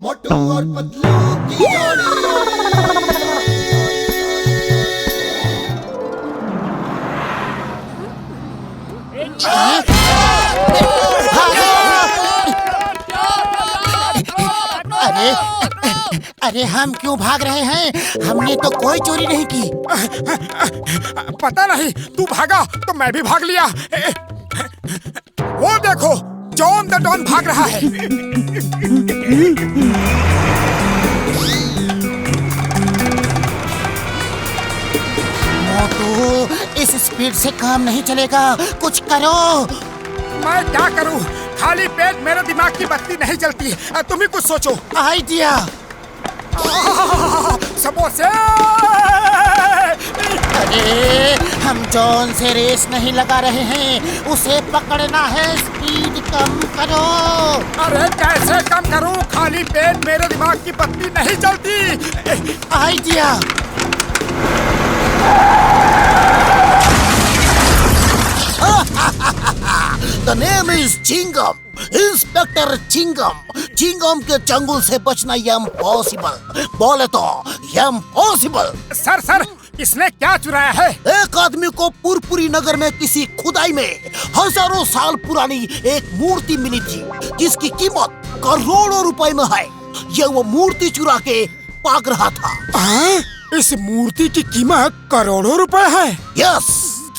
मोटू और पतलू की जोड़ी। अरे अरे हम क्यों भाग रहे हैं? हमने तो कोई चोरी नहीं की। पता नहीं, तू भागा तो मैं भी भाग लिया। वो देखो, जॉन द डॉन भाग रहा है। मोटू, इस स्पीड से काम नहीं चलेगा, कुछ करो। मैं क्या करूं? खाली पेट मेरे दिमाग की बत्ती नहीं जलती। तुम ही कुछ सोचो। आइडिया। समोसे। अरे हम जॉन से रेस नहीं लगा रहे हैं, उसे पकड़ना है। स्पीड कम करो। अरे कैसे कम करूं? खाली पेट मेरे दिमाग की बत्ती नहीं जलती। Idea. The name is Chingum, inspector Chingum. Chingum के चंगुल से बचना इम्पॉसिबल, बोले तो इम्पॉसिबल। सर, इसने क्या चुराया है? एक आदमी को पुरपुरी नगर में किसी खुदाई में हजारों साल पुरानी एक मूर्ति मिली थी, जिसकी कीमत करोड़ों रुपए में है। ये वो मूर्ति चुरा के भाग रहा था। इस मूर्ति की कीमत करोड़ों रुपए है। यस।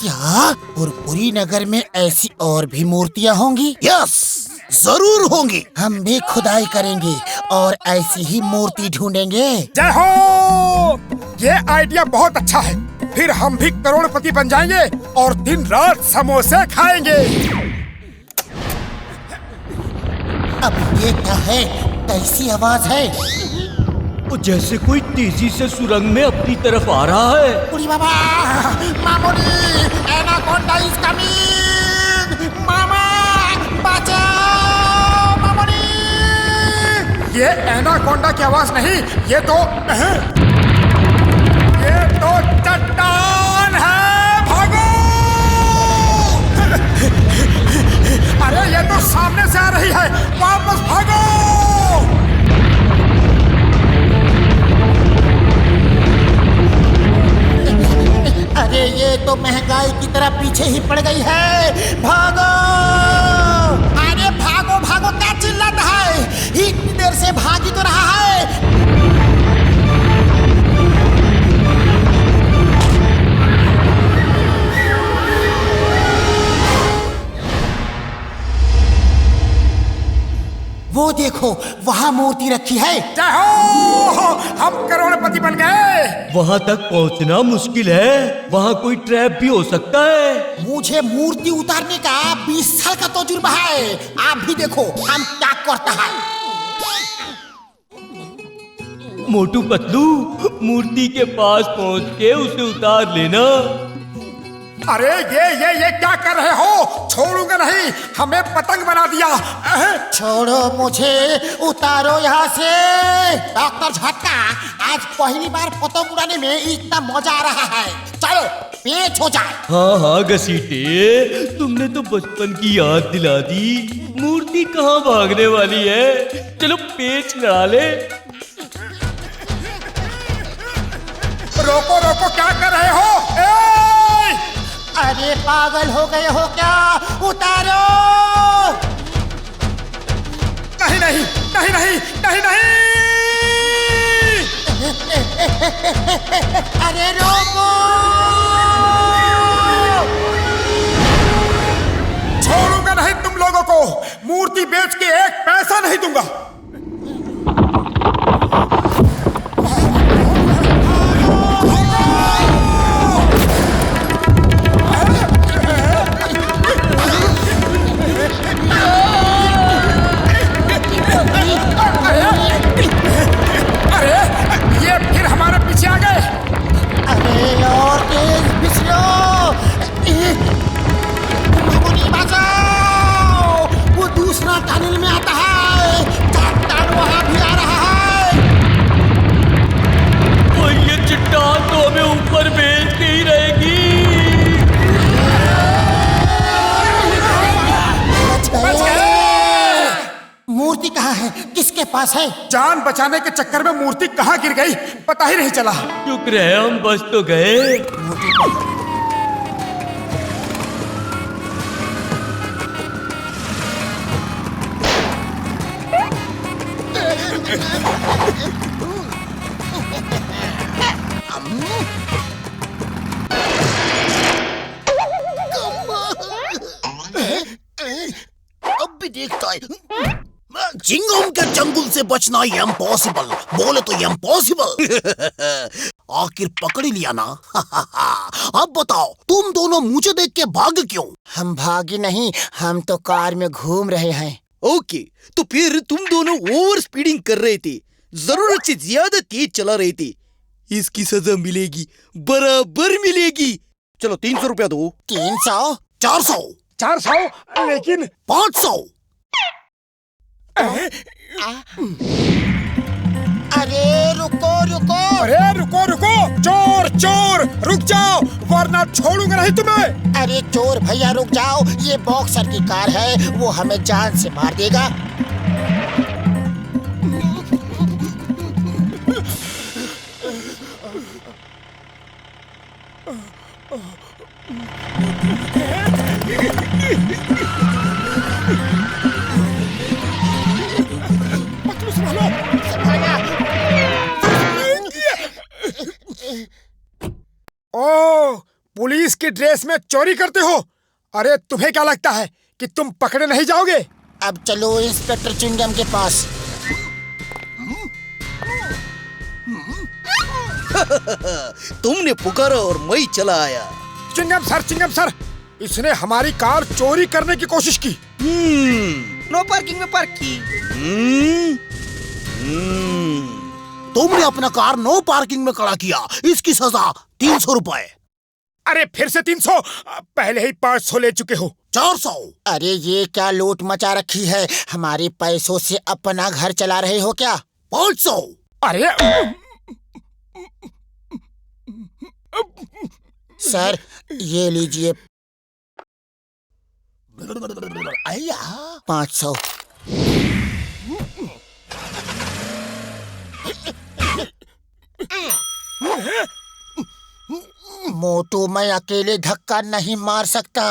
क्या पुरपुरी नगर में ऐसी और भी मूर्तियाँ होंगी? यस, जरूर होंगी। हम भी खुदाई करेंगे और ऐसी ही मूर्ति ढूंढेंगे। जय हो! ये आइडिया बहुत अच्छा है। फिर हम भी करोड़पति बन जाएंगे और दिन रात समोसे खाएंगे। अब ये क्या है? कैसी आवाज है? जैसे कोई तेजी से सुरंग में अपनी तरफ आ रहा है। बुढ़ी बाबा, मामूली, एनाकोंडा इज कमिंग। मामा, बचाओ, मामूली। ये एनाकोंडा की आवाज नहीं, ये तो चट्टान है। भागो! अरे ये तो सामने से आ रही है, वापस भागो! अरे ये तो महंगाई की तरह पीछे ही पड़ गई है। भागो! अरे भागो भागो, क्या चिल्लाता है? इतनी देर से भाग ही तो रहा है। वो देखो, वहाँ मूर्ति रखी है। जय हो! हम करोड़पति बन गए। वहाँ तक पहुँचना मुश्किल है, वहाँ कोई ट्रैप भी हो सकता है। मुझे मूर्ति उतारने का 20 साल का तजुर्बा है। आप भी देखो हम क्या करता है। मोटू पतलू, मूर्ति के पास पहुँच के उसे उतार लेना। अरे ये क्या कर रहे हो? छोड़ूंगा नहीं, हमें पतंग बना दिया। छोड़ो मुझे, उतारो यहाँ से। डॉक्टर झटका, आज पहली बार पतंग उड़ाने में इतना मजा आ रहा है। चलो पेच हो जाए। हाँ घसीटे, तुमने तो बचपन की याद दिला दी। मूर्ति कहाँ भागने वाली है, चलो पेच लड़ा ले। रोको, क्या कर रहे हो? अरे पागल हो गए हो क्या? उतारो! नहीं। अरे रोको! छोड़ूंगा नहीं तुम लोगों को। मूर्ति बेच के एक पैसा नहीं दूंगा। टनल में आता है। कहाँ है? किसके पास है? जान बचाने के चक्कर में मूर्ति कहाँ गिर गई पता ही नहीं चला। शुक्र है हम बच तो गए। अब भी देखता है। चिंगम के चंगुल से बचना इम्पॉसिबल, बोले तो इम्पॉसिबल। आखिर पकड़ ही लिया ना। अब बताओ तुम दोनों मुझे देख के भाग क्यों? हम भागे नहीं, हम तो कार में घूम रहे हैं। ओके, तो फिर तुम दोनों ओवर स्पीडिंग कर रहे थे, जरूरत से ज्यादा तेज चला रहे थे। इसकी सजा मिलेगी, बराबर मिलेगी। चलो 300 रुपया दो। 300? 400, 400 लेकिन 500। अरे रुको रुको। अरे रुको रुको, चोर चोर रुक जाओ वरना छोड़ूंगा नहीं तुम्हें। अरे चोर भैया रुक जाओ, ये बॉक्सर की कार है, वो हमें जान से मार देगा। ओ, पुलिस की ड्रेस में चोरी करते हो? अरे तुम्हें क्या लगता है कि तुम पकड़े नहीं जाओगे? अब चलो इंस्पेक्टर चिंगम के पास। तुमने पुकारा और मैं चला आया। चिंगम सर, इसने हमारी कार चोरी करने की कोशिश की। नो पार्किंग में पार्क की। तुमने अपना कार नो पार्किंग में खड़ा किया, इसकी सजा 300 रुपए। अरे फिर से 300, पहले ही 500 ले चुके हो। 400। अरे ये क्या लूट मचा रखी है? हमारे पैसों से अपना घर चला रहे हो क्या? 500। अरे सर ये लीजिए 500। मोटू, मैं अकेले धक्का नहीं मार सकता।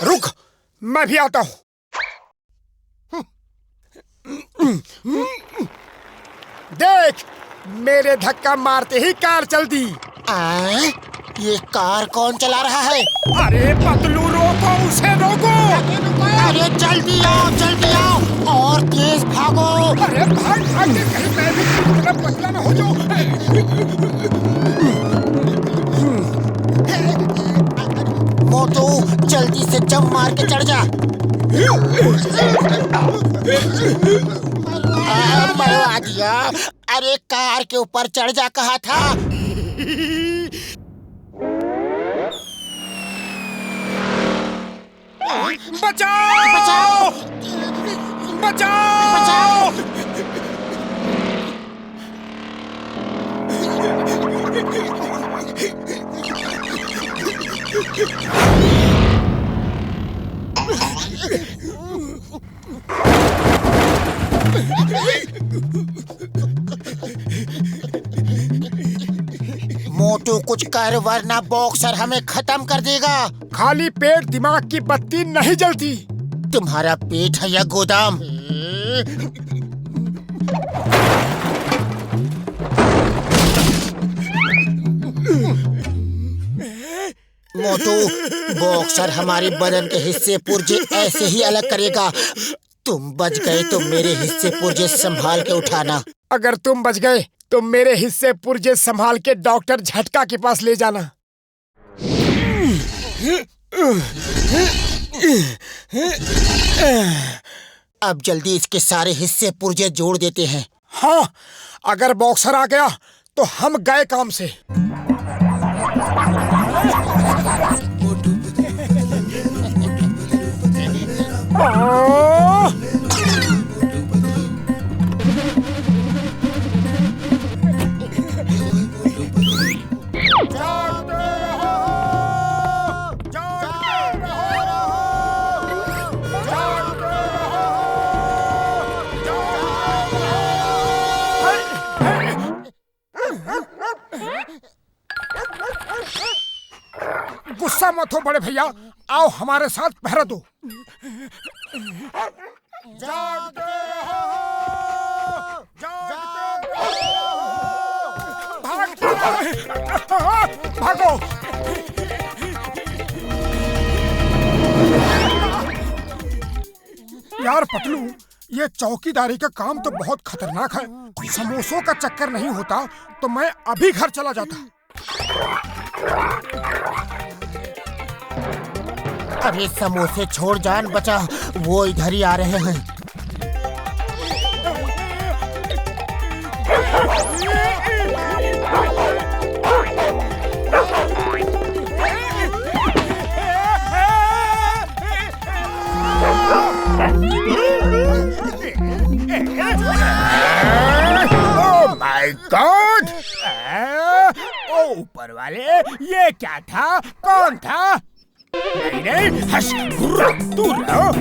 रुक, मैं भी आता हूँ। देख, मेरे धक्का मारते ही कार चल दी। ये कार कौन चला रहा है? अरे पतलू रोको उसे, रोको। अरे जल्दी आओ और तेज भागो। अरे भाग भाग के कहीं मैं भी इतना पतला ना हो जाऊं। मोटू जल्दी से जंप मार के चढ़ जा। मरवा दिया। अरे कार के ऊपर चढ़ जा कहा था। बचाओ बचाओ। मोटू कुछ कर वरना बॉक्सर हमें खत्म कर देगा। खाली पेट दिमाग की बत्ती नहीं जलती। तुम्हारा पेट है या गोदाम? मोटू, बॉक्सर हमारे बदन के हिस्से पुर्जे ऐसे ही अलग करेगा। तुम बच गए तो मेरे हिस्से पुर्जे संभाल के उठाना। अगर तुम बच गए तो मेरे हिस्से पुर्जे संभाल के डॉक्टर झटका के पास ले जाना। अब जल्दी इसके सारे हिस्से पुर्जे जोड़ देते हैं। हाँ, अगर बॉक्सर आ गया तो हम गए काम से। मत हो बड़े भैया, आओ हमारे साथ पहरा दो। जागते रहो, जागते रहो, भागते रहो, भागो। यार पतलू, ये चौकीदारी का काम तो बहुत खतरनाक है। समोसों का चक्कर नहीं होता तो मैं अभी घर चला जाता। अरे समोसे छोड़, जान बचा, वो इधर ही आ रहे हैं। Oh my God! ओ ऊपर वाले, ये क्या था? कौन था? नहीं नहीं, हश, दूर रहो।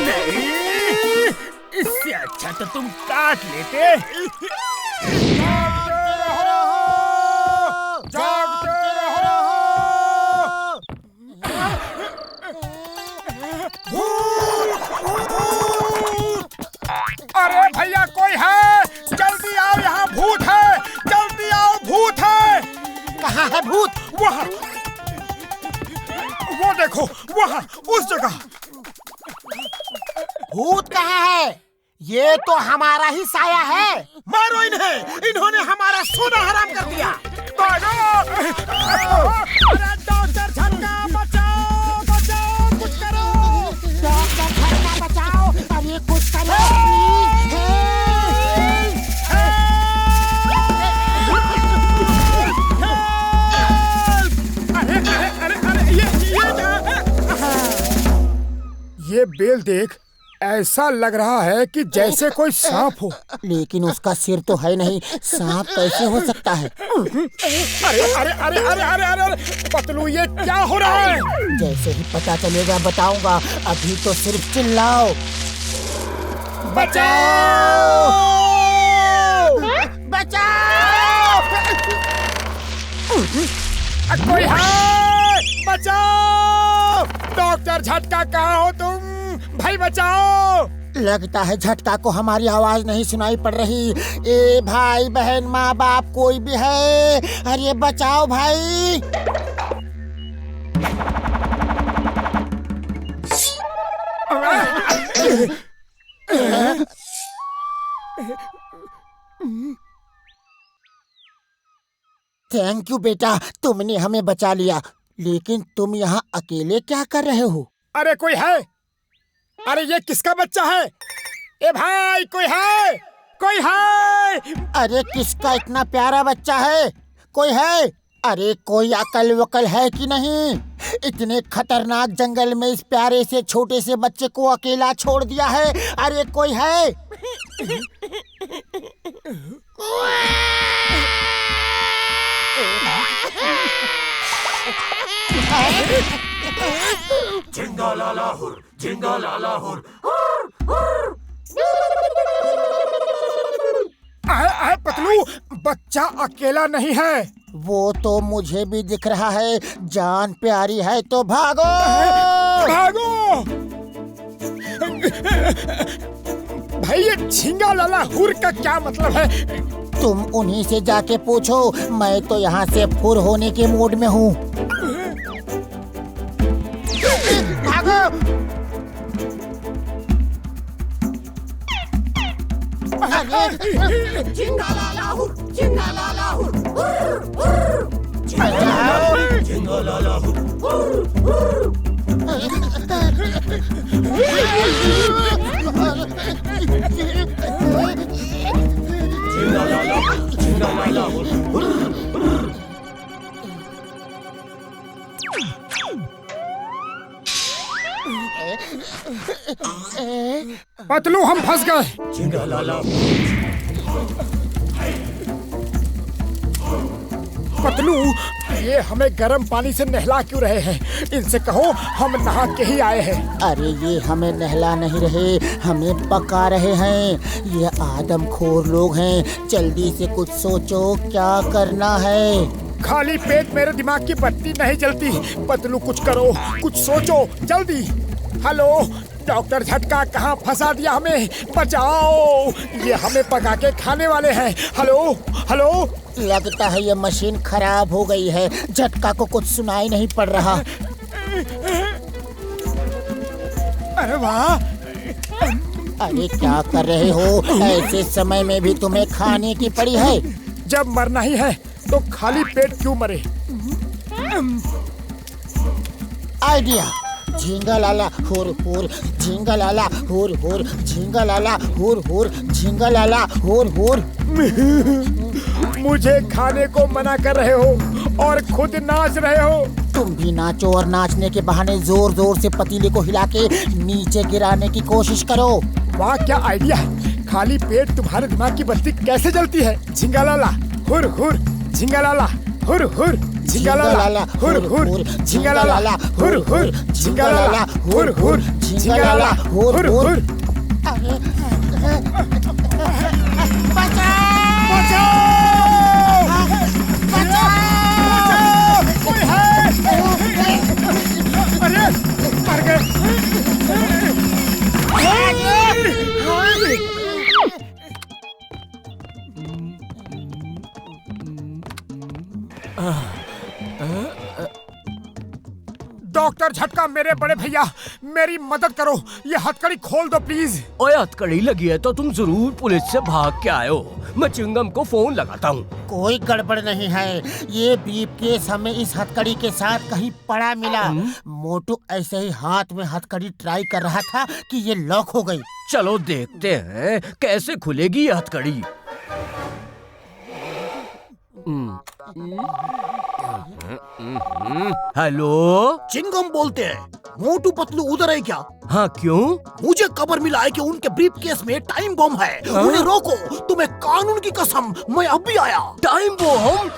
नहीं, इससे अच्छा तो तुम काट लेते। जागते रहो, अरे भैया कोई है? जल्दी आओ, यहाँ भूत है, जल्दी आओ, भूत है। कहाँ है भूत? वहाँ, वो देखो, वहाँ उस जगह। भूत कहाँ है? ये तो हमारा ही साया है। मारो इन्हें, इन्होंने हमारा सोना हराम कर दिया। अरे डॉक्टर झटका, बचाओ बचाओ, कुछ करो। डॉक्टर झटका बचाओ, अरे कुछ करो। ये बेल देख, ऐसा लग रहा है कि जैसे कोई सांप हो। लेकिन उसका सिर तो है नहीं, सांप कैसे हो सकता है? अरे अरे अरे अरे अरे अरे पतलू, ये क्या हो रहा है? जैसे ही पता चलेगा बताऊंगा, अभी तो सिर्फ चिल्लाओ। बचाओ! बचाओ! कोई है? बचाओ! डॉक्टर झटका, कहाँ हो तुम? भाई बचाओ! लगता है झटका को हमारी आवाज नहीं सुनाई पड़ रही। ए भाई बहन माँ बाप कोई भी है, अरे बचाओ भाई। थैंक यू बेटा, तुमने हमें बचा लिया। लेकिन तुम यहाँ अकेले क्या कर रहे हो? अरे कोई है? अरे ये किसका बच्चा है? ए भाई कोई है? कोई है? अरे किसका इतना प्यारा बच्चा है? कोई है? अरे कोई अकल वकल है कि नहीं? इतने खतरनाक जंगल में इस प्यारे से छोटे से बच्चे को अकेला छोड़ दिया है। अरे कोई है? आए पतलू, बच्चा अकेला नहीं है। वो तो मुझे भी दिख रहा है। जान प्यारी है तो भागो। भागो! भाई ये झिंगा लाला हुर का क्या मतलब है? तुम उन्हीं से जाके पूछो, मैं तो यहाँ से फुर होने के मूड में हूँ। भागो! जिंगा लाला हुर, जिंगा लाला हुर, हुर, हुर। जिंगा लाला हुर, हुर, हुर। जिंगा लाला हुर, जिंगा लाला हुर, हुर, हुर। पतलू हम फंस गए। जिंगा लाला हुर। पतलू, ये हमें गर्म पानी से नहला क्यों रहे हैं? इनसे कहो हम नहा के ही आए हैं। अरे ये हमें नहला नहीं रहे, हमें पका रहे हैं। ये आदमखोर लोग हैं, जल्दी से कुछ सोचो क्या करना है। खाली पेट मेरे दिमाग की बत्ती नहीं जलती। पतलू कुछ करो, कुछ सोचो जल्दी। हेलो डॉक्टर झटका, कहाँ फंसा दिया हमें? बचाओ, ये हमें पका के खाने वाले हैं। Hello hello. लगता है ये मशीन खराब हो गई है, झटका को कुछ सुनाई नहीं पड़ रहा। अरे वाह। अरे क्या कर रहे हो? ऐसे समय में भी तुम्हें खाने की पड़ी है? जब मरना ही है तो खाली पेट क्यों मरे? आइडिया। झींगा लाला हुर हुर, झींगा लाला हुर हुर, झींगा लाला हुर हुर, झींगा लाला हुर हुर। मुझे खाने को मना कर रहे हो और खुद नाच रहे हो। तुम भी नाचो और नाचने के बहाने जोर जोर से पतीले को हिला के नीचे गिराने की कोशिश करो। वाह क्या आइडिया है। खाली पेट तुम्हारे दिमाग की बत्ती कैसे जलती है? झींगा लाला हुर हुर, झींगा लाला हुर हुर, झींगा लाला हुर हुर, झींगा लाला हुर हुर, झींगा लाला हुर हुर, झींगा लाला हुर हुर। कोई है? अरे मर गए। डॉक्टर झटका, मेरे बड़े भैया मेरी मदद करो, ये हथकड़ी खोल दो प्लीज। ओए हथकड़ी लगी है तो तुम जरूर पुलिस से भाग के आए हो। मैं चिंगम को फोन लगाता हूँ। कोई गड़बड़ नहीं है, ये ब्रीफकेस हमें इस हथकड़ी के साथ कहीं पड़ा मिला। मोटू ऐसे ही हाथ में हथकड़ी ट्राई कर रहा था कि ये लॉक हो गई। चलो देखते हैं कैसे खुलेगी ये हथकड़ी। हेलो, चिंगम बोलते हैं। मोटू पतलू उधर है क्या? हाँ क्यों? मुझे खबर मिला है कि उनके ब्रीफकेस में टाइम बम है। उन्हें रोको, तुम्हें कानून की कसम, मैं अभी आया। Time bomb?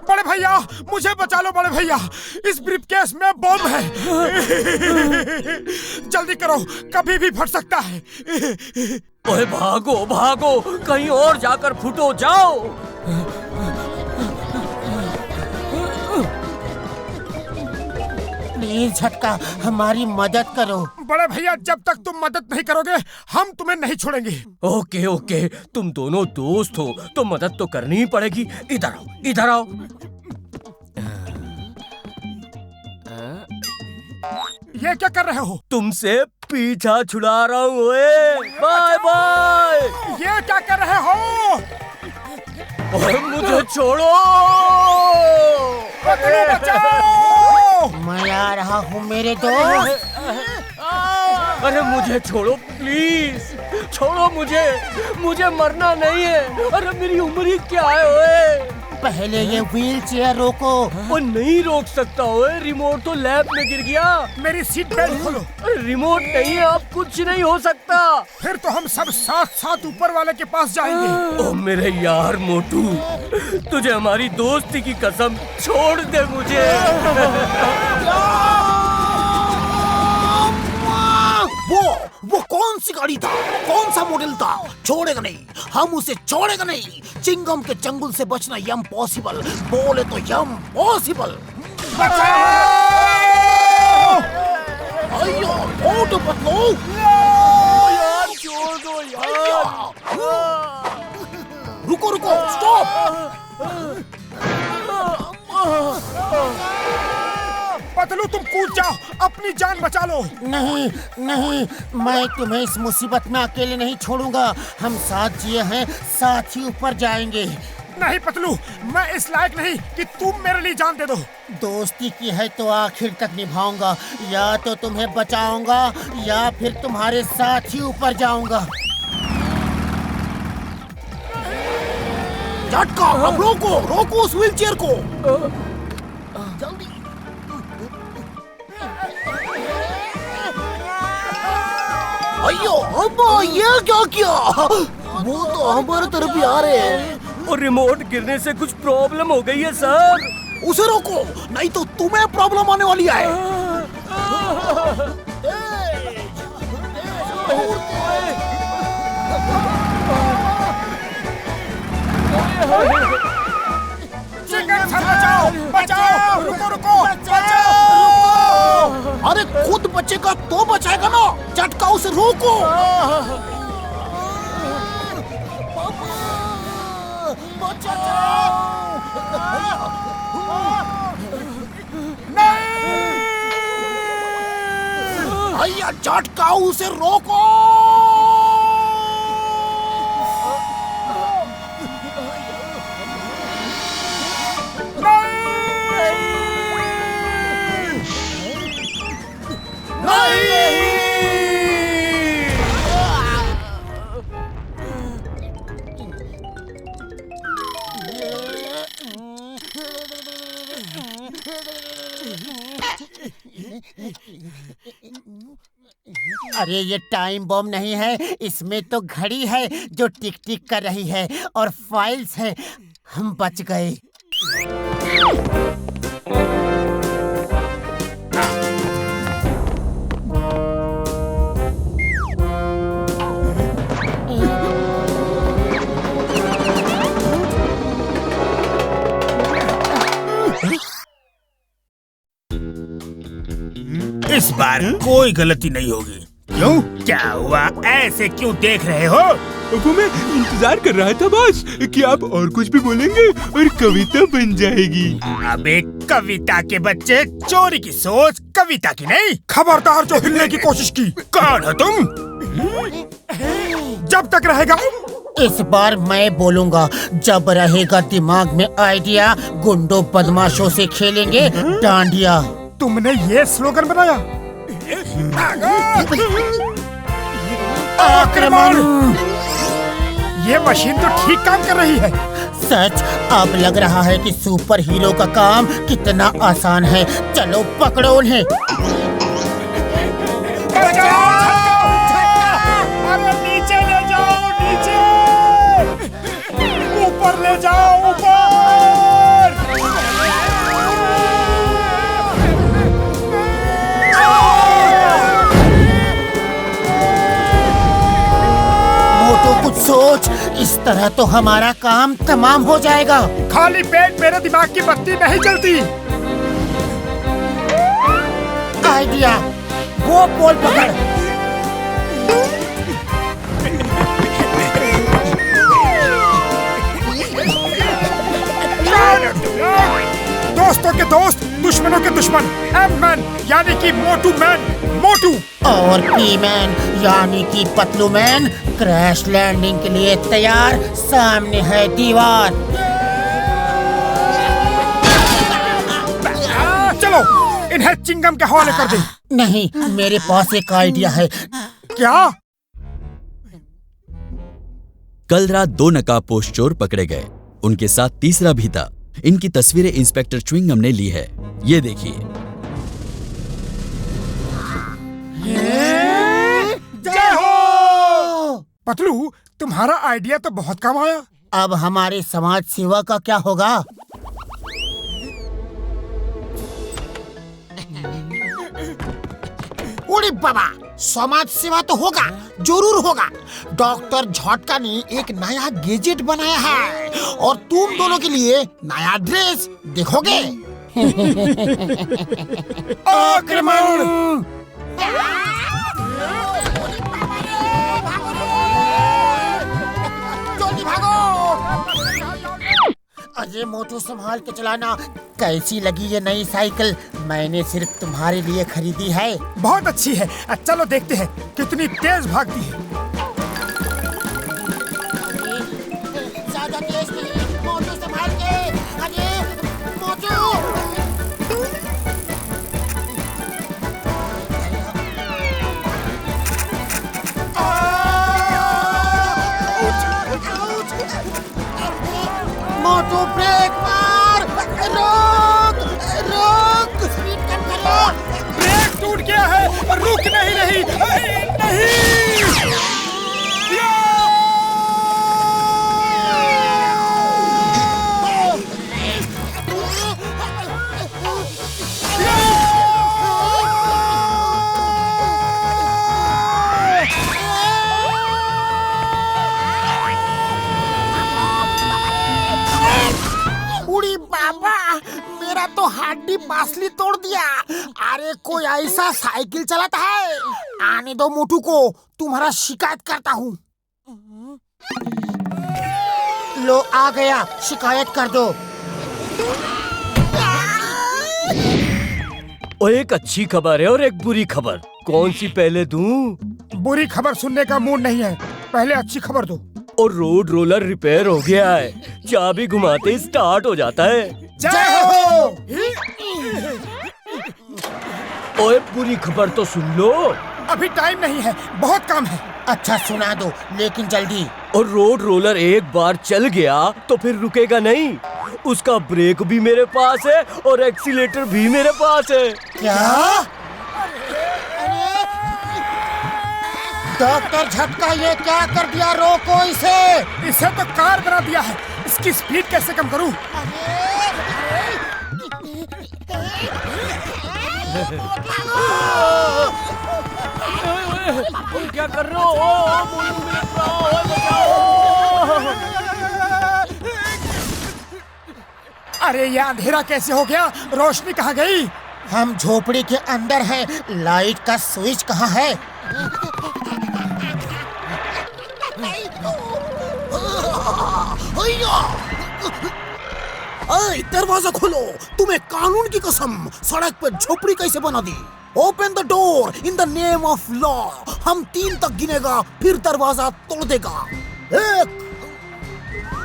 बड़े भैया मुझे बचा लो बड़े भैया, इस ब्रीफकेस में बम है। जल्दी करो, कभी भी फट सकता है। ओए भागो भागो, कहीं और जाकर फुटो, जाओ। प्लीज झटका, हमारी मदद करो। बड़े भैया जब तक तुम मदद नहीं करोगे हम तुम्हें नहीं छोड़ेंगे। ओके ओके, तुम दोनों दोस्त हो तो मदद तो करनी ही पड़ेगी। इधर आओ, इधर आओ। ये क्या कर रहे हो? तुमसे पीछा छुड़ा रहा हूँ। Bye bye. ये क्या कर रहे हो? और मुझे छोड़ो। पतलू बचाओ। मैं आ रहा हूँ मेरे दोस्त। अरे मुझे छोड़ो प्लीज, छोड़ो मुझे मरना नहीं है। अरे मेरी उम्र ही क्या है ओए? पहले ये व्हील चेयर रोको। वो नहीं रोक सकता ओए, रिमोट तो लैब में गिर गया। मेरी सीट बेल्ट खोलो। अरे रिमोट नहीं है, अब कुछ नहीं हो सकता। फिर तो हम सब साथ साथ ऊपर वाले के पास जाएंगे। ओ मेरे यार मोटू, तुझे हमारी दोस्ती की कसम, छोड़ दे मुझे। वो कौन सी गाड़ी था? कौन सा मॉडल था? छोड़ेगा नहीं, हम उसे छोड़ेगा नहीं। चिंगम के चंगुल से बचना यम पॉसिबल, बोले तो यम पॉसिबल। अयो मोटू पतलू, यार छोड़ दो यार। रुको रुको, स्टॉप। पतलू तुम कूद जाओ, अपनी जान बचा लो। नहीं नहीं, मैं तुम्हें इस मुसीबत में अकेले नहीं छोड़ूंगा। हम साथ जिए हैं, साथ ही ऊपर जाएंगे। नहीं पतलू, मैं इस लायक नहीं कि तुम मेरे लिए जान दे दो। दोस्ती की है तो आखिर तक निभाऊंगा। या तो तुम्हें बचाऊंगा या फिर तुम्हारे साथ ही ऊपर जाऊंगा। झटका, अब रोको रोको उस व्हील चेयर को। जल्दी। अयो अब्बा, ये क्या किया? वो तो हमारे तरफ ही आ रहे हैं। और रिमोट गिरने से कुछ प्रॉब्लम हो गई है सर। उसे रोको, नहीं तो तुम्हें प्रॉब्लम आने वाली है। चिंगम सर बचाओ, बचाओ, रुको रुको, बचाओ। अरे खुद बचेगा तो बचाएगा ना, झटका उसे रोको। भैया झटका उसे रोको। अरे ये टाइम बम नहीं है, इसमें तो घड़ी है जो टिक टिक कर रही है और फाइल्स है। हम बच गए। इस बार कोई गलती नहीं होगी। क्यों? क्या हुआ? ऐसे क्यों देख रहे हो? वो मैं इंतजार कर रहा था बॉस कि आप और कुछ भी बोलेंगे और कविता बन जाएगी। अबे कविता के बच्चे, चोरी की सोच कविता की नहीं। खबरदार जो हिलने की कोशिश की। कौन हो तुम? जब तक रहेगा। इस बार मैं बोलूंगा, जब रहेगा दिमाग में आइडिया, गुंडों बदमाशों से खेलेंगे डांडिया। तुमने ये स्लोगन बनाया? आक्रमण! ये मशीन तो ठीक काम कर रही है। सच, अब लग रहा है कि सुपर हीरो का काम कितना आसान है। चलो पकड़ो उन्हें। अरे नीचे ले जाओ, नीचे! ऊपर ले जाओ, ऊपर! मोटू कुछ सोच, इस तरह तो हमारा काम तमाम हो जाएगा। खाली पेट मेरे दिमाग की बत्ती नहीं जलती। आइडिया, वो पोल पकड़। दोस्तों के दोस्त, दुश्मनों के दुश्मन। एम-मैन यानी कि मोटू मैन, मोटू। और पी-मैन यानी कि पतलू मैन क्रैश लैंडिंग के लिए तैयार। सामने है दीवार। चलो इन्हें चिंगम के हवाले कर दे। नहीं, मेरे पास एक आइडिया है। क्या? कल रात 2 नकाबपोश चोर पकड़े गए। उनके साथ तीसरा भी था। इनकी तस्वीरें इंस्पेक्टर च्विंगम ने ली है। ये देखिए। जय हो! पतलू, तुम्हारा आइडिया तो बहुत काम आया। अब हमारे समाज सेवा का क्या होगा? उड़ी बाबा, समाज सेवा तो होगा, जरूर होगा। डॉक्टर झटका ने एक नया गैजेट बनाया है और तुम दोनों के लिए नया ड्रेस देखोगे। आक्रमण! जल्दी भागो! अजय मोटू, संभाल के चलाना। कैसी लगी ये नई साइकिल? मैंने सिर्फ तुम्हारे लिए खरीदी है। बहुत अच्छी है। चलो देखते हैं कितनी तेज भागती है। ज्यादा तेज नहीं, मोटू संभाल के। अजय मोटू! मोटू ब्रेक मार! रोक! रोक! स्पीड कम करो! ब्रेक टूट गया है, रुक नहीं रही। नहीं! मेरा तो हड्डी पासली तोड़ दिया। अरे कोई ऐसा साइकिल चलाता है? आने दो मोटू को, तुम्हारा शिकायत करता हूँ। लो आ गया, शिकायत कर दो। और एक अच्छी खबर है और एक बुरी खबर। कौन सी पहले दूं? बुरी खबर सुनने का मूड नहीं है, पहले अच्छी खबर दो। और रोड रोलर रिपेयर हो गया है, चाबी घुमाते ही स्टार्ट हो जाता है। जय हो। ओए बुरी खबर तो सुन लो। अभी टाइम नहीं है, बहुत काम है। अच्छा सुना दो, लेकिन जल्दी। और रोड रोलर एक बार चल गया तो फिर रुकेगा नहीं। उसका ब्रेक भी मेरे पास है और एक्सीलेटर भी मेरे पास है। क्या? डॉक्टर झटका, ये क्या कर दिया? रोको इसे। इसे तो कार बना दिया है, इसकी स्पीड कैसे कम करूं? क्या कर रहे हो? अरे ये अंधेरा कैसे हो गया? रोशनी कहाँ गई? हम झोपड़ी के अंदर हैं, लाइट का स्विच कहाँ है? अरे दरवाजा खोलो, तुम्हें कानून की कसम, सड़क पर झोपड़ी कैसे बना दी? Open the door in the name of law. हम 3 तक गिनेगा, फिर दरवाजा तोड़ देगा। 1।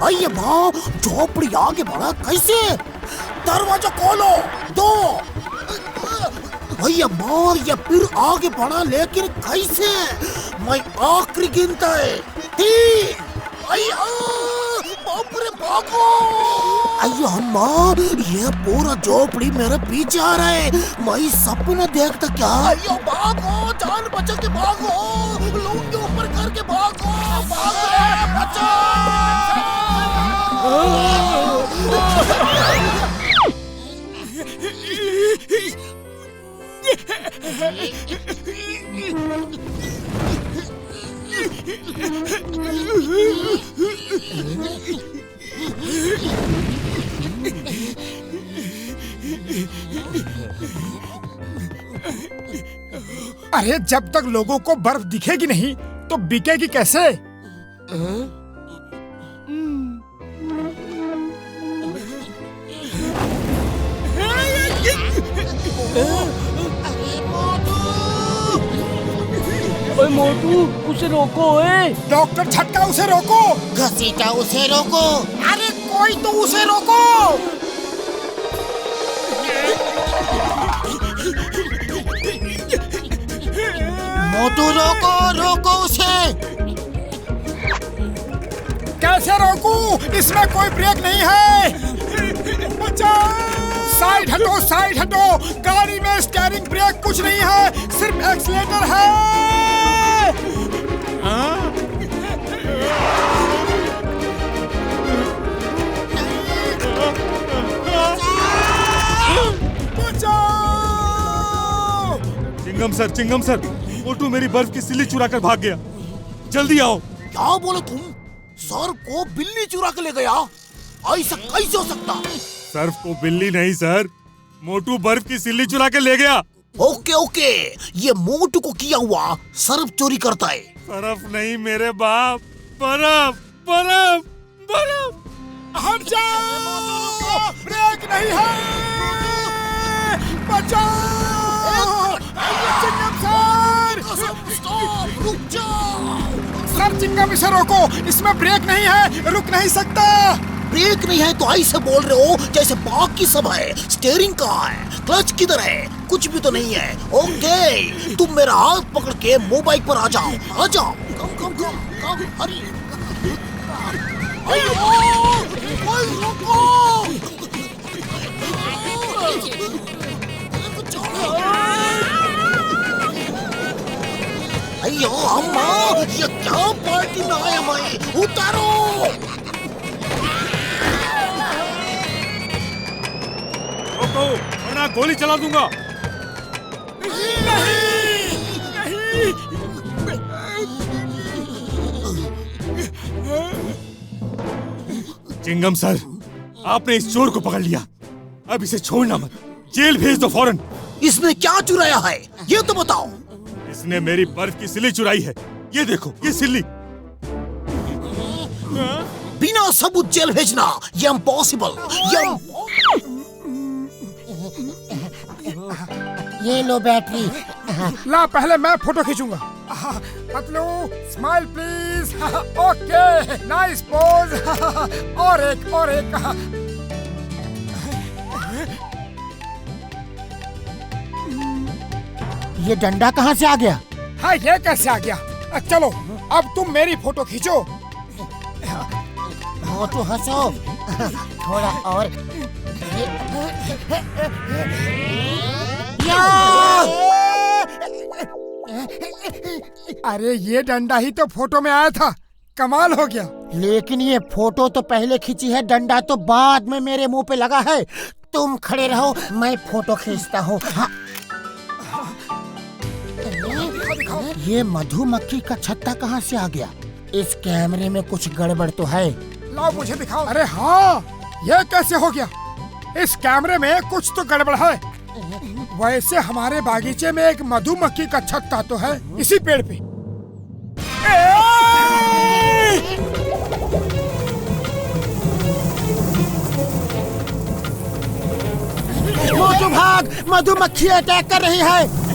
अये माँ, झोपड़ी आगे बढ़ा कैसे? दरवाजा खोलो। 2। भैया मार, ये फिर आगे बढ़ा, लेकिन कैसे? मैं आखिरी गिनता है। 3। बाप रे, भागो। अయ్యో अम्मा, ये पूरा झोपड़ी मेरे पीछे आ रहा है। मैं सपना देखता क्या? अయ్యో भागो, जान बचा के भागो, लूंगी ऊपर करके भागो, भागो, बचाओ। अरे जब तक लोगों को बर्फ दिखेगी नहीं तो बिकेगी कैसे? ओए मोटू, उसे रोको। डॉक्टर झटका, उसे रोको। घसीटा, उसे रोको। अरे कोई तो उसे रोको। मोटू रोको, रोको उसे। कैसे रोकूं? इसमें कोई ब्रेक नहीं है। बचाओ! साइड हटो, साइड हटो। गाड़ी में स्टीयरिंग ब्रेक कुछ नहीं है, सिर्फ एक्सीलेटर है। चिंगम सर, मोटू मेरी बर्फ की सिल्ली चुरा कर भाग गया। जल्दी आओ। क्या बोले तुम? सर को बिल्ली चुरा के ले गया? ऐसा कैसे हो सकता? सर्फ को बिल्ली नहीं सर, मोटू बर्फ की सिल्ली चुरा के ले गया। ओके, ये मोटू को किया हुआ सर्फ चोरी करता है। बर्फ नहीं मेरे बाप, बर्फ बर्फ बर्फ। हट जाओ, ब्रेक नहीं है। बचाओ! चिंगम सर! स्टॉप, रुक जाओ। सर चिंगम, इसे रोको, इसमें ब्रेक नहीं है, रुक नहीं सकता। ब्रेक नहीं है तो ऐसे बोल रहे हो जैसे बाकी सब है। स्टीयरिंग कहाँ है? क्लच किधर है? कुछ भी तो नहीं है। ओके, तुम मेरा हाथ पकड़ के मोबाइल पर आ जाओ, आ जाओ। कम, हरी। अयो अम्मा, ये क्या पार्टी में आया मैं? उतारो। रोको वरना गोली चला दूंगा। चिंगम सर, आपने इस चोर को पकड़ लिया। अब इसे छोड़ना मत, जेल भेज दो फौरन। इसने क्या चुराया है ये तो बताओ। इसने मेरी बर्फ की सिल्ली चुराई है। ये देखो, ये सिल्ली। बिना सबूत जेल भेजना ये इम्पॉसिबल। ये लो बैटरी। ला पहले मैं फोटो खींचूंगा। Patlu smile please. Okay nice pose. और एक। ये डंडा कहाँ से आ गया? हाँ ये कैसे आ गया? चलो अब तुम मेरी फोटो खींचो। मोटू हंसो। थोड़ा और। अरे ये डंडा ही तो फोटो में आया था, कमाल हो गया। लेकिन ये फोटो तो पहले खींची है, डंडा तो बाद में मेरे मुंह पे लगा है। तुम खड़े रहो, मैं फोटो खींचता हूँ। हाँ। ये मधुमक्खी का छत्ता कहाँ से आ गया? इस कैमरे में कुछ गड़बड़ तो है। लाओ मुझे दिखाओ। अरे हाँ, ये कैसे हो गया? इस कैमरे में कुछ तो गड़बड़ है। वैसे हमारे बागीचे में एक मधुमक्खी का छत्ता तो है इसी पेड़ पे। मोटू भाग, मधुमक्खी अटैक कर रही है।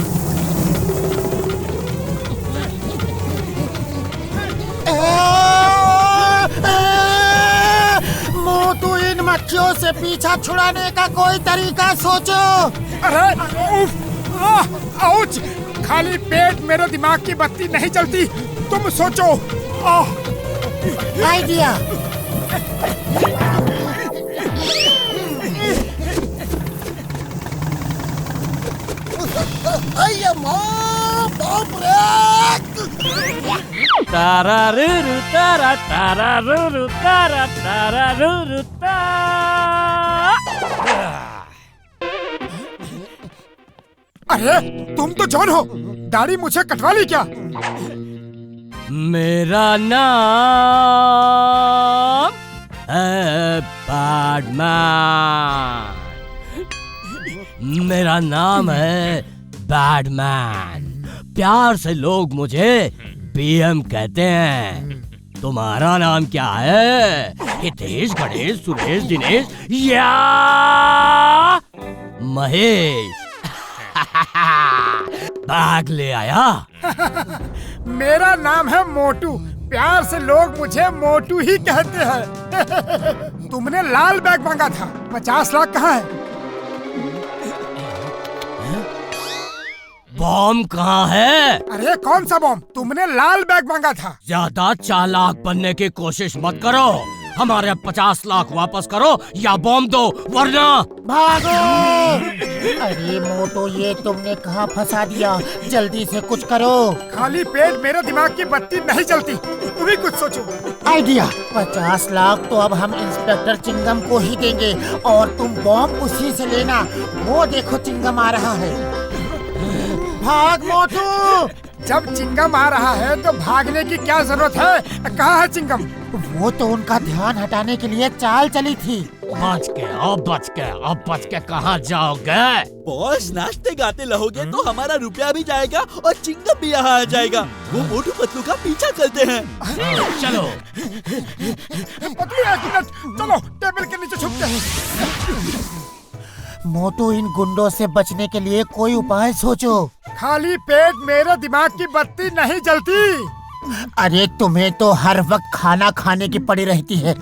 मोटू इन मक्खियों से पीछा छुड़ाने का कोई तरीका सोचो। अरे आउच! खाली पेट मेरे दिमाग की बत्ती नहीं जलती, तुम सोचो। आइडिया। तारा रुरु तारा तारा रुरु तारा तारा रुरु अरे तुम तो जॉन हो, दाढ़ी मुझे कटवा ली क्या? मेरा नाम है बैडमैन। मेरा नाम है बैडमैन। प्यार से लोग मुझे बीएम कहते हैं। तुम्हारा नाम क्या है? हितेश, गणेश, सुरेश, दिनेश या महेश? भाग ले आया। मेरा नाम है मोटू। प्यार से लोग मुझे मोटू ही कहते हैं। तुमने लाल बैग मांगा था, 50 लाख कहाँ है? बॉम्ब कहाँ है? अरे कौन सा बॉम्ब? तुमने लाल बैग मांगा था। ज्यादा चालाक बनने की कोशिश मत करो। हमारे 50 लाख वापस करो या बॉम्ब दो, वरना भागो। अरे मोटू, ये तुमने कहाँ फंसा दिया? जल्दी से कुछ करो। खाली पेट मेरे दिमाग की बत्ती नहीं जलती, तुम ही कुछ सोचो। आइडिया। 50 लाख तो अब हम इंस्पेक्टर चिंगम को ही देंगे और तुम बॉम्ब उसी से लेना। वो देखो चिंगम आ रहा है। भाग मोटू। जब चिंगम आ रहा है तो भागने की क्या जरूरत है? कहाँ है चिंगम? वो तो उनका ध्यान हटाने के लिए चाल चली थी। बच के, अब बच के कहाँ जाओगे? बॉस, नाचते गाते रहोगे तो हमारा रुपया भी जाएगा और चिंगम भी यहाँ आ जाएगा। वो मोटू पतलू का पीछा करते हैं। चलो। पतलू एक मिनट, चलो टेबल के नीचे छुपते हैं। मोटू, इन गुंडों से बचने के लिए कोई उपाय सोचो। खाली पेट मेरे दिमाग की बत्ती नहीं जलती। अरे तुम्हें तो हर वक्त खाना खाने की पड़ी रहती है।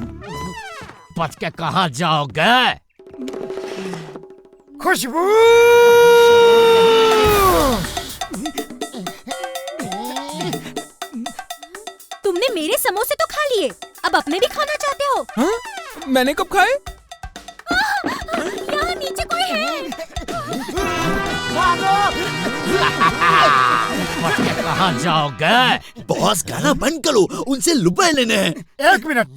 बच के कहाँ जाओगे? खुशबू। तुमने मेरे समोसे तो खा लिए, अब अपने भी खाना चाहते हो? हाँ? मैंने कब खाए? यहाँ नीचे कोई है। बच के कहाँ जाओगे? बॉस, गाना बंद करो, उनसे रुपए लेने हैं। एक मिनट।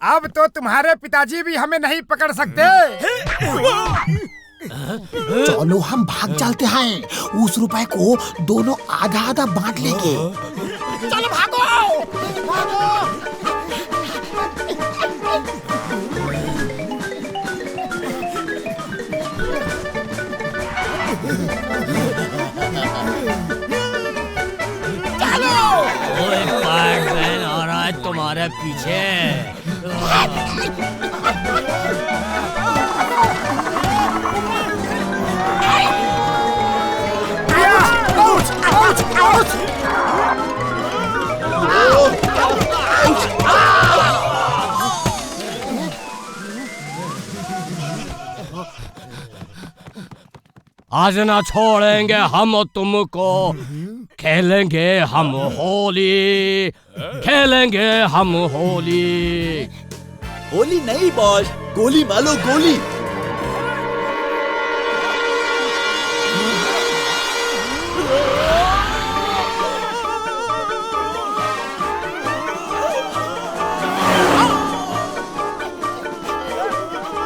अब तो तुम्हारे पिताजी भी हमें नहीं पकड़ सकते। चलो हम भाग चलते हैं। उस रुपए को दोनों आधा आधा बांट लेंगे। चलो भागो। तुम्हारे पीछे। आज ना छोड़ेंगे हम तुमको, खेलेंगे हम होली, खेलेंगे हम होली। होली नहीं बॉस, गोली मारो गोली।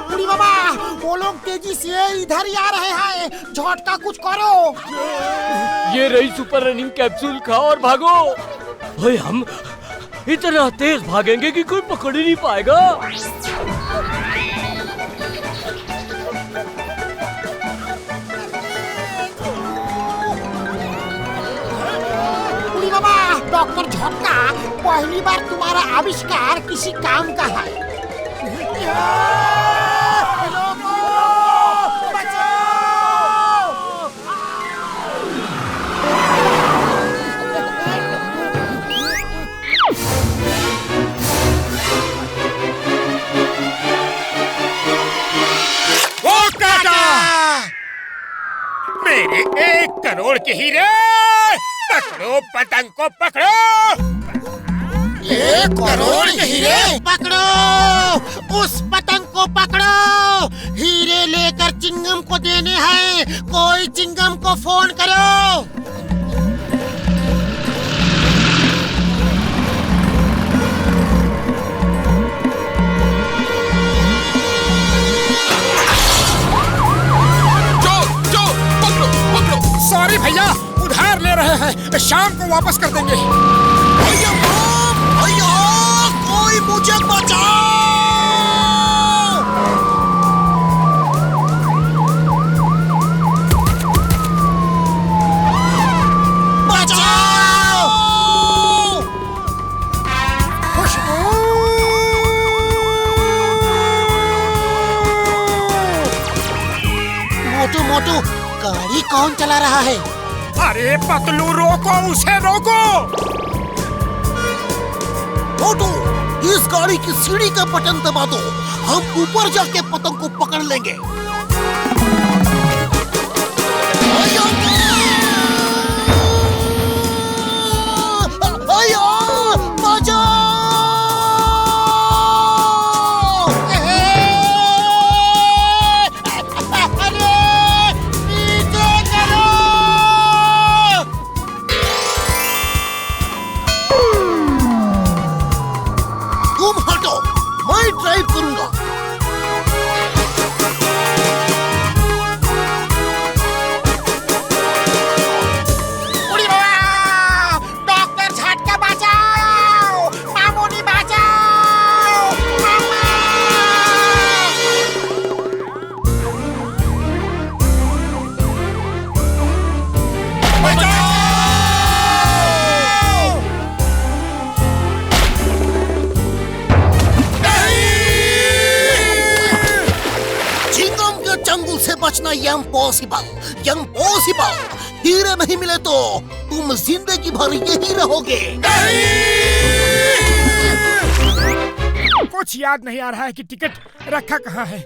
बुढ़ी बाबा, वो लोग तेजी से इधर ही आ रहे हैं, झटका कुछ करो। ये रही सुपर रनिंग कैप्सूल, खाओ और भागो। भाई हम इतना तेज भागेंगे कि कोई पकड़ ही नहीं पाएगा। बुढ़ी बाबा, डॉक्टर झटका, पहली बार तुम्हारा आविष्कार किसी काम का है। मेरे 1 करोड़ के हीरे, पकड़ो पतंग को पकड़ो। 1 करोड़ के हीरे पकड़ो, उस पतंग को पकड़ो। हीरे लेकर चिंगम को देने हैं, कोई चिंगम को फोन करो। सॉरी भैया, उधार ले रहे हैं, शाम को वापस कर देंगे। भैया भैया, कोई मुझे बचाओ। बचाओ। मोटू मोटू, गाड़ी कौन चला रहा है? अरे पतलू, रोको उसे, रोको। मोटू, इस गाड़ी की सीढ़ी का बटन दबा दो, हम ऊपर जाके पतंग को पकड़ लेंगे। ड्राइव करूंगा। डॉक्टर झटका बचाओ, मामूनी बचाओ, मामा। जंगल से बचना इम्पॉसिबल, इम्पॉसिबल। हीरे नहीं मिले तो तुम जिंदगी भर यही रहोगे। कुछ याद नहीं आ रहा है कि टिकट रखा कहाँ है।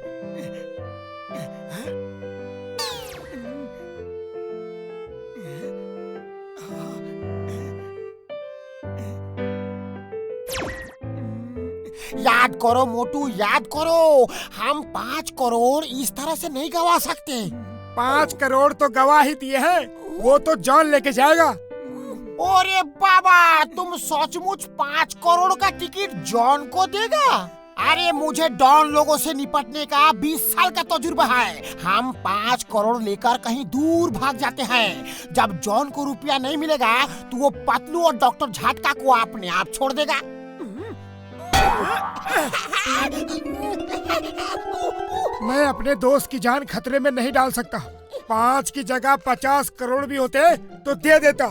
याद करो मोटू, याद करो, हम 5 करोड़ इस तरह से नहीं गवा सकते। 5 करोड़ तो गवा ही दिए हैं, वो तो जॉन लेके जाएगा। अरे बाबा, तुम सचमुच 5 करोड़ का टिकट जॉन को देगा? अरे मुझे डॉन लोगों से निपटने का 20 साल का तजुर्बा है। हम 5 करोड़ लेकर कहीं दूर भाग जाते हैं। जब जॉन को रुपया नहीं मिलेगा तो वो पतलू और डॉक्टर झटका को अपने आप छोड़ देगा। मैं अपने दोस्त की जान खतरे में नहीं डाल सकता। 5 की जगह 50 करोड़ भी होते तो दे देता।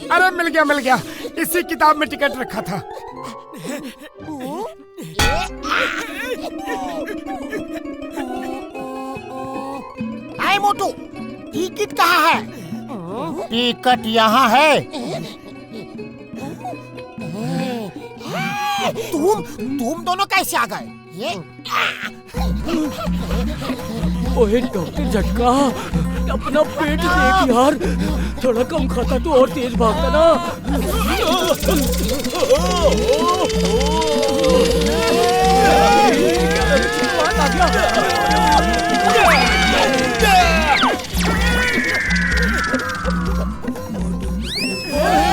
अरे मिल गया, इसी किताब में टिकट रखा था। आए मोटू, टिकट कहाँ है? टिकट यहाँ है। तुम दोनों कैसे आ गए? ओए डॉक्टर झटका, अपना पेट देख यार, थोड़ा कम खाता तो और तेज भागता ना।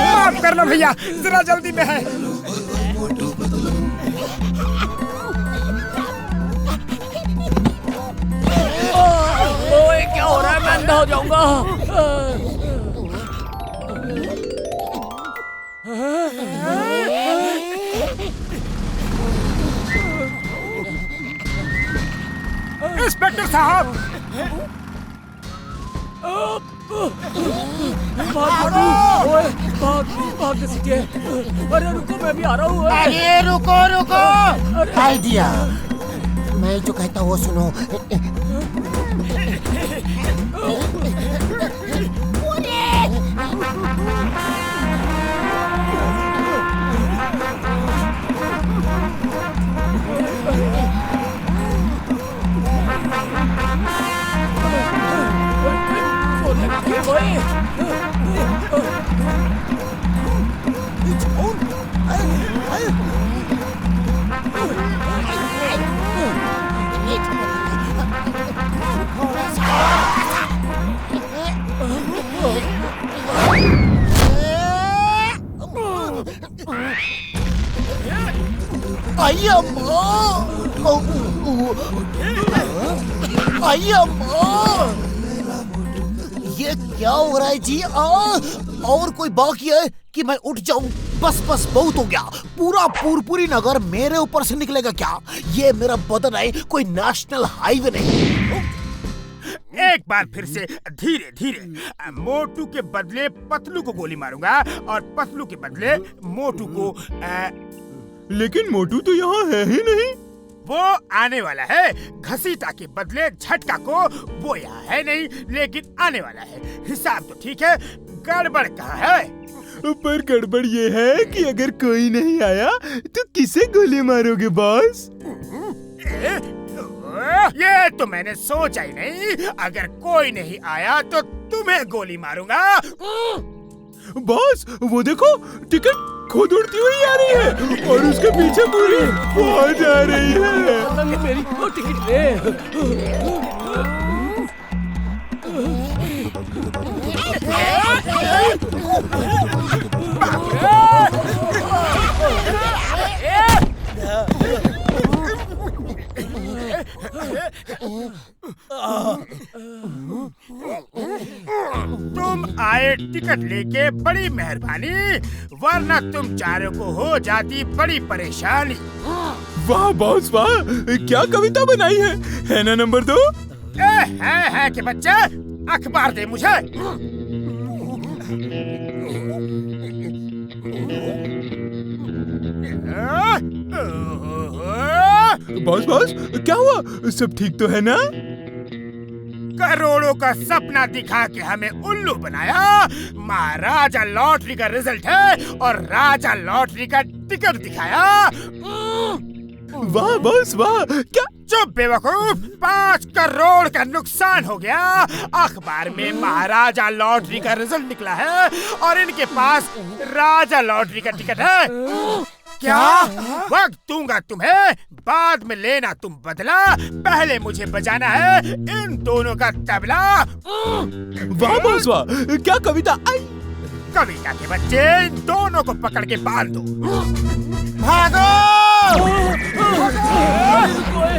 माफ करना भैया, जरा जल्दी में है। ओए क्या हो रहा है, मैं अंधा हो जाऊंगा। इंस्पेक्टर साहब, भाग सीखे। अरे रुको, मैं भी आ रहा हूँ। अरे रुको, आइडिया। मैं जो कहता हूँ वो सुनो। ये क्या हो रहा है जी? और कोई बाकी है कि मैं उठ जाऊं? बस बहुत हो गया। पूरा पुरपुरी नगर मेरे ऊपर से निकलेगा क्या? ये मेरा बदन है, कोई नेशनल हाईवे नहीं। एक बार फिर से धीरे धीरे। मोटू के बदले पतलू को गोली मारूंगा और पतलू के बदले मोटू को। लेकिन मोटू तो यहाँ है ही नहीं। वो आने वाला है। घसीटा के बदले झटका को वो यहाँ है नहीं, लेकिन आने वाला है। हिसाब तो ठीक है, गड़बड़ कहाँ है? पर गड़बड़ ये है कि अगर कोई नहीं आया तो किसे गोली मारोगे बॉस? ये तो मैंने सोचा ही नहीं। अगर कोई नहीं आया तो तुम्हें गोली मारूंगा। बॉस वो देखो, टिकट खुद उड़ती हुई आ रही है और उसके पीछे पूरी फौज आ रही है। मेरी टिकट ले। तुम आए टिकट लेके, बड़ी मेहरबानी, वरना तुम चारों को हो जाती बड़ी परेशानी। वाह बॉस वाह, क्या कविता बनाई है ना नंबर 2? है कि बच्चा, अखबार दे मुझे। बॉस क्या हुआ? सब ठीक तो है ना? करोड़ों का सपना दिखा के हमें उल्लू बनाया। महाराजा लॉटरी का रिजल्ट है और राजा लॉटरी का टिकट दिखाया। वाह बॉस वाह। क्या? चुप बेवकूफ, 5 करोड़ का नुकसान हो गया। अखबार में महाराजा लॉटरी का रिजल्ट निकला है और इनके पास राजा लॉटरी का टिकट है। क्या? वक्त दूंगा तुम्हें, बाद में लेना तुम बदला। पहले मुझे बजाना है इन दोनों का तबला। वाह बॉस वाह, क्या कविता आई? कविता के बच्चे, इन दोनों को पकड़ के बांध दो। भागो! ओए,